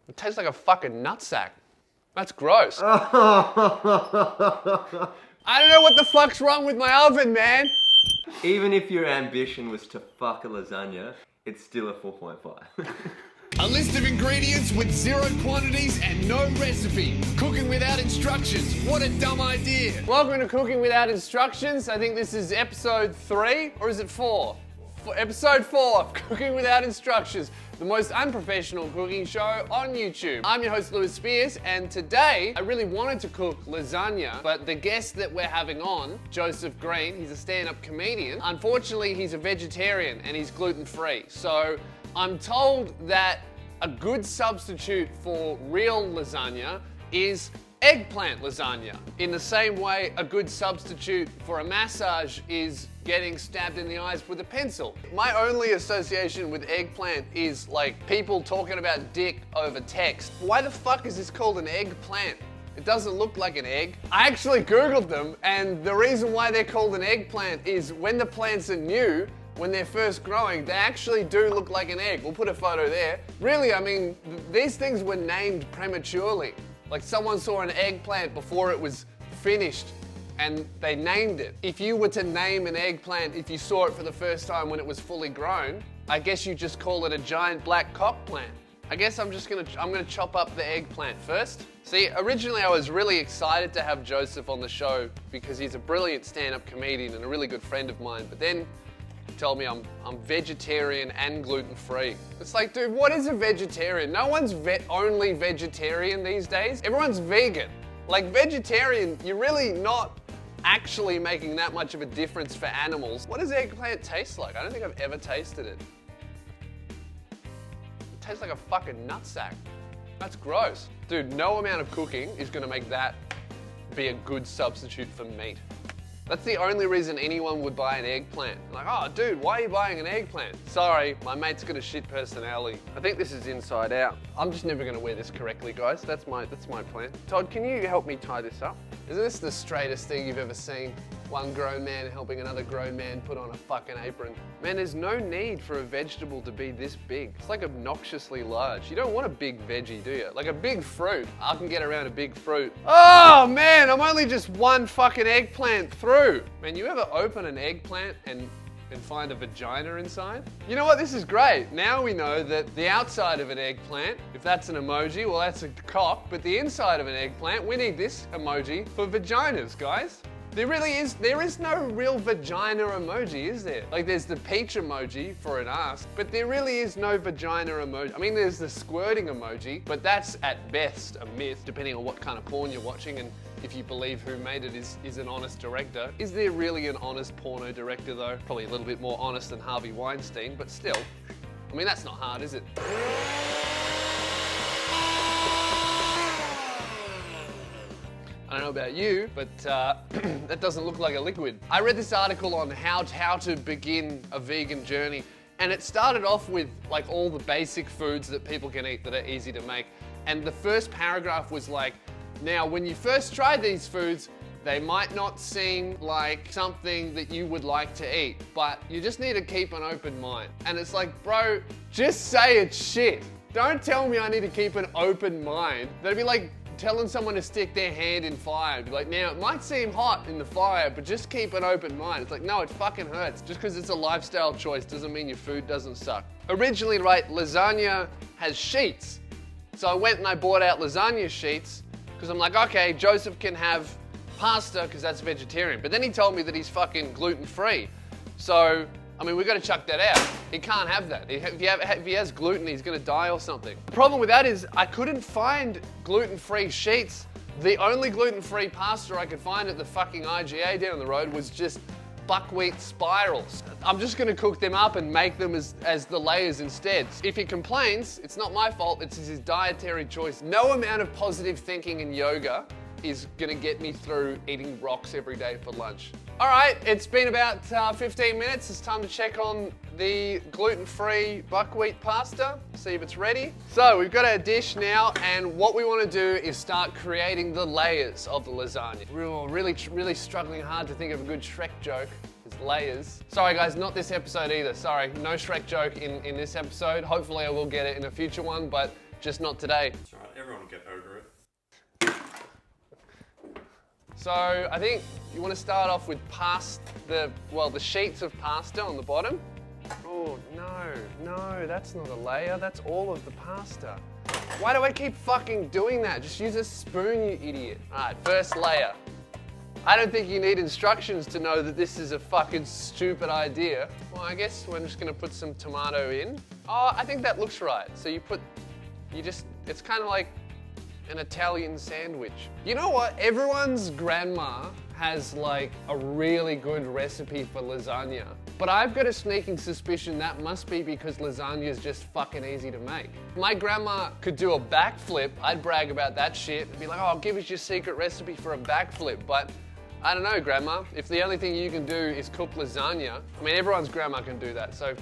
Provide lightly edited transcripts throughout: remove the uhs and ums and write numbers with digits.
It tastes like a fucking nutsack. That's gross. I don't know what the fuck's wrong with my oven, man. Even if your ambition was to fuck a lasagna, it's still a 4.5. A list of ingredients with 0 quantities and no recipe. Cooking without instructions. What a dumb idea. Welcome to Cooking Without Instructions. I think this is episode 3, or is it 4? Episode 4 of Cooking Without Instructions, the most unprofessional cooking show on YouTube. I'm your host, Lewis Spears, and today I really wanted to cook lasagna, but the guest that we're having on, Joseph Green, he's a stand-up comedian. Unfortunately, he's a vegetarian and he's gluten-free. So I'm told that a good substitute for real lasagna is eggplant lasagna. In the same way, a good substitute for a massage is getting stabbed in the eyes with a pencil. My only association with eggplant is like people talking about dick over text. Why the fuck is this called an eggplant? It doesn't look like an egg. I actually Googled them, and the reason why they're called an eggplant is when the plants are new, when they're first growing, they actually do look like an egg. We'll put a photo there. Really, I mean, these things were named prematurely. Like someone saw an eggplant before it was finished and they named it. If you were to name an eggplant, if you saw it for the first time when it was fully grown, I guess you just call it a giant black cock plant. I guess I'm gonna chop up the eggplant first. See, originally I was really excited to have Joseph on the show because he's a brilliant stand-up comedian and a really good friend of mine, but then he told me I'm vegetarian and gluten-free. It's like, dude, what is a vegetarian? No one's only vegetarian these days. Everyone's vegan. Like vegetarian, you're really not actually making that much of a difference for animals. What does eggplant taste like? I don't think I've ever tasted it. It tastes like a fucking nutsack. That's gross. Dude, no amount of cooking is gonna make that be a good substitute for meat. That's the only reason anyone would buy an eggplant. Like, oh dude, why are you buying an eggplant? Sorry, my mate's got a shit personality. I think this is inside out. I'm just never gonna wear this correctly, guys. That's my plan. Todd, can you help me tie this up? Isn't this the straightest thing you've ever seen? One grown man helping another grown man put on a fucking apron. Man, there's no need for a vegetable to be this big. It's like obnoxiously large. You don't want a big veggie, do you? Like a big fruit. I can get around a big fruit. Oh man, I'm only just one fucking eggplant through. Man, you ever open an eggplant and find a vagina inside? You know what, this is great. Now we know that the outside of an eggplant, if that's an emoji, well that's a cock, but the inside of an eggplant, we need this emoji for vaginas, guys. There is no real vagina emoji, is there? Like there's the peach emoji for an ass, but there really is no vagina emoji. I mean, there's the squirting emoji, but that's at best a myth, depending on what kind of porn you're watching and if you believe who made it is an honest director. Is there really an honest porno director though? Probably a little bit more honest than Harvey Weinstein, but still. I mean, that's not hard, is it? I don't know about you, but that doesn't look like a liquid. I read this article on how to begin a vegan journey, and it started off with like all the basic foods that people can eat that are easy to make. And the first paragraph was like, now when you first try these foods, they might not seem like something that you would like to eat, but you just need to keep an open mind. And it's like, bro, just say it's shit. Don't tell me I need to keep an open mind. That'd be like telling someone to stick their hand in fire. Be like, now it might seem hot in the fire, but just keep an open mind. It's like, no, it fucking hurts. Just because it's a lifestyle choice doesn't mean your food doesn't suck. Originally, right, lasagna has sheets. So I went and I bought out lasagna sheets because I'm like, okay, Joseph can have pasta because that's vegetarian. But then he told me that he's fucking gluten-free. So, I mean, we've got to chuck that out. He can't have that. If he has gluten, he's gonna die or something. The problem with that is I couldn't find gluten-free sheets. The only gluten-free pasta I could find at the fucking IGA down the road was just buckwheat spirals. I'm just gonna cook them up and make them as the layers instead. If he complains, it's not my fault, it's his dietary choice. No amount of positive thinking and yoga is gonna get me through eating rocks every day for lunch. All right, it's been about 15 minutes. It's time to check on the gluten-free buckwheat pasta, see if it's ready. So we've got our dish now, and what we want to do is start creating the layers of the lasagna. We're really struggling hard to think of a good Shrek joke. It's layers. Sorry guys, not this episode either. Sorry, no Shrek joke in this episode. Hopefully I will get it in a future one, but just not today. It's alright, everyone will get over it. So I think you want to start off with the sheets of pasta on the bottom. Oh, no, that's not a layer, that's all of the pasta. Why do I keep fucking doing that? Just use a spoon, you idiot. All right, first layer. I don't think you need instructions to know that this is a fucking stupid idea. Well, I guess we're just gonna put some tomato in. Oh, I think that looks right. So it's kind of like an Italian sandwich. You know what? Everyone's grandma has like a really good recipe for lasagna. But I've got a sneaking suspicion that must be because lasagna is just fucking easy to make. If my grandma could do a backflip, I'd brag about that shit and be like, oh, I'll give us your secret recipe for a backflip. But I don't know, Grandma. If the only thing you can do is cook lasagna, I mean, everyone's grandma can do that. So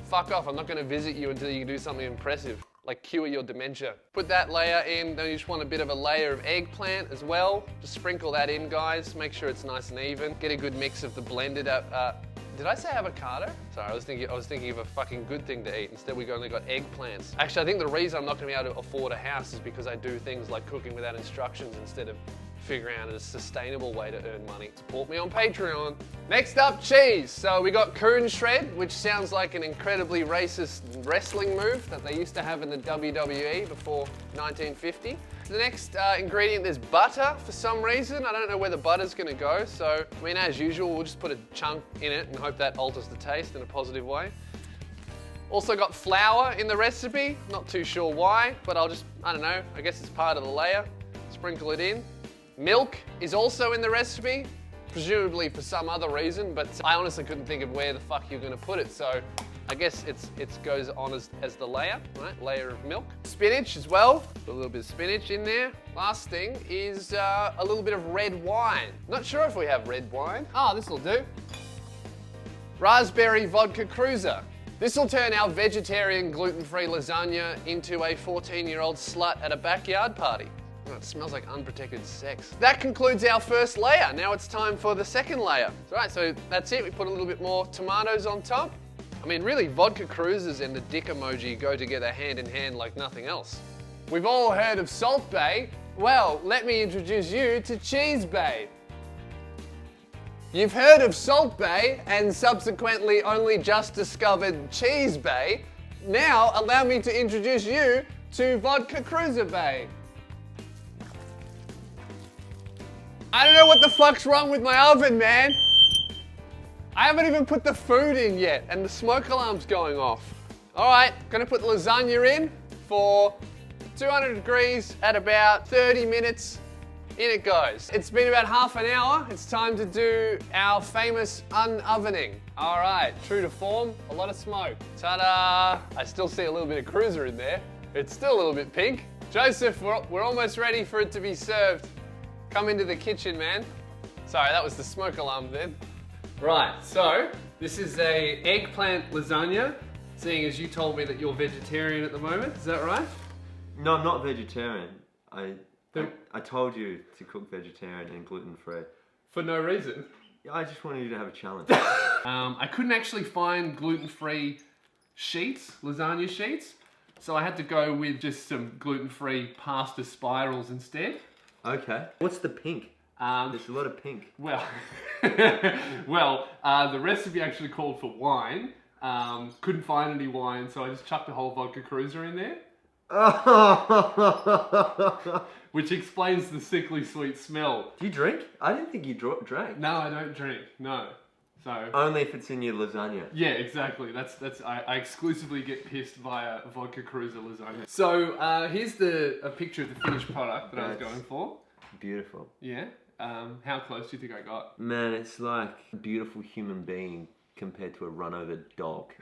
fuck off. I'm not gonna visit you until you can do something impressive, like cure your dementia. Put that layer in, then you just want a bit of a layer of eggplant as well. Just sprinkle that in, guys. Make sure it's nice and even. Get a good mix of the blended, did I say avocado? Sorry, I was thinking of a fucking good thing to eat. Instead, we only got eggplants. Actually, I think the reason I'm not gonna be able to afford a house is because I do things like cooking without instructions instead of figuring out a sustainable way to earn money. Support me on Patreon. Next up, cheese. So we got coon shred, which sounds like an incredibly racist wrestling move that they used to have in the WWE before 1950. The next ingredient is butter for some reason. I don't know where the butter's gonna go. So, I mean, as usual, we'll just put a chunk in it and hope that alters the taste in a positive way. Also got flour in the recipe. Not too sure why, but I don't know, I guess it's part of the layer. Sprinkle it in. Milk is also in the recipe, presumably for some other reason, but I honestly couldn't think of where the fuck you're gonna put it, so I guess it goes on as the layer, right? Layer of milk. Spinach as well, put a little bit of spinach in there. Last thing is a little bit of red wine. Not sure if we have red wine. Oh, this'll do. Raspberry vodka cruiser. This'll turn our vegetarian gluten-free lasagna into a 14-year-old slut at a backyard party. Oh, it smells like unprotected sex. That concludes our first layer. Now it's time for the second layer. Right, so that's it. We put a little bit more tomatoes on top. I mean, really, vodka cruisers and the dick emoji go together hand in hand like nothing else. We've all heard of Salt Bae. Well, let me introduce you to Cheese Bae. You've heard of Salt Bae and subsequently only just discovered Cheese Bae. Now, allow me to introduce you to Vodka Cruiser Bae. I don't know what the fuck's wrong with my oven, man. I haven't even put the food in yet and the smoke alarm's going off. All right, gonna put the lasagna in for 200 degrees at about 30 minutes. In it goes. It's been about half an hour. It's time to do our famous unovening. All right, true to form, a lot of smoke. Ta-da! I still see a little bit of cruiser in there. It's still a little bit pink. Joseph, we're almost ready for it to be served. Come into the kitchen, man. Sorry, that was the smoke alarm then. Right, so this is a eggplant lasagna, seeing as you told me that you're vegetarian at the moment, is that right? No, I'm not vegetarian. I told you to cook vegetarian and gluten-free. For no reason? Yeah, I just wanted you to have a challenge. I couldn't actually find gluten-free sheets, lasagna sheets, so I had to go with just some gluten-free pasta spirals instead. Okay. What's the pink? There's a lot of pink. Well, the recipe actually called for wine. Couldn't find any wine, so I just chucked a whole vodka cruiser in there. Which explains the sickly sweet smell. Do you drink? I didn't think you drank. No, I don't drink. No. So only if it's in your lasagna. Yeah, exactly. I exclusively get pissed via vodka cruiser lasagna. So here's a picture of the finished product that I was going for. Beautiful. Yeah. How close do you think I got? Man, it's like a beautiful human being compared to a run-over dog.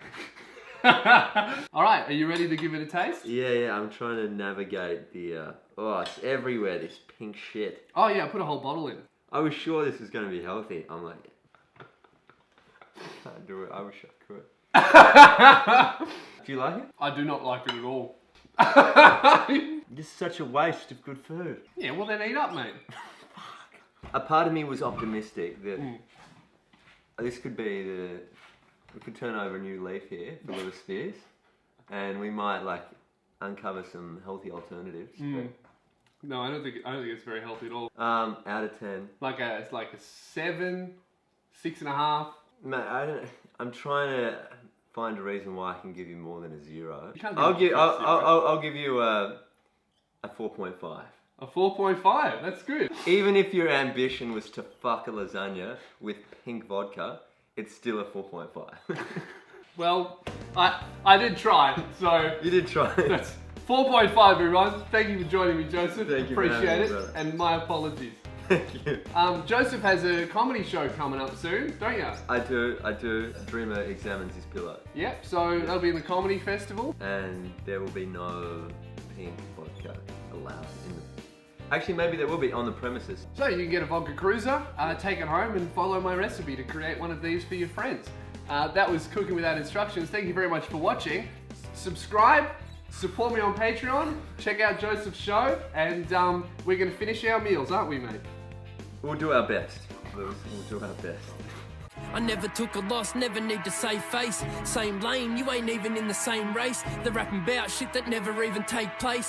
All right, are you ready to give it a taste? Yeah, I'm trying to navigate the, oh, it's everywhere, this pink shit. Oh yeah, I put a whole bottle in. I was sure this was going to be healthy. I'm like, can't do it, I wish I could. Do you like it? I do not like it at all. This is such a waste of good food. Yeah, well then eat up, mate. A part of me was optimistic that this could be we could turn over a new leaf here for Little Spears, and we might like uncover some healthy alternatives. No, I don't think it's very healthy at all. Out of 10. It's like a 7, 6.5. Mate, I'm trying to find a reason why I can give you more than a 0. You can't I'll give you a 4.5. A 4.5. That's good. Even if your ambition was to fuck a lasagna with pink vodka, it's still a 4.5. Well, I did try. So You did try. that's 4.5, everyone. Thank you for joining me, Joseph. Thank you for Appreciate having me, it. brother. And my apologies. Thank you. Joseph has a comedy show coming up soon, don't you? I do. Dreamer examines his pillow. Yep. So that'll be in the comedy festival. And there will be no pink vodka allowed in the... Actually, maybe there will be on the premises. So you can get a vodka cruiser, take it home, and follow my recipe to create one of these for your friends. That was Cooking Without Instructions. Thank you very much for watching. Subscribe, support me on Patreon, check out Joseph's show, and we're going to finish our meals, aren't we, mate? We'll do our best. We'll do our best. I never took a loss, never need to save face. Same lane, you ain't even in the same race. They're rapping about shit that never even take place.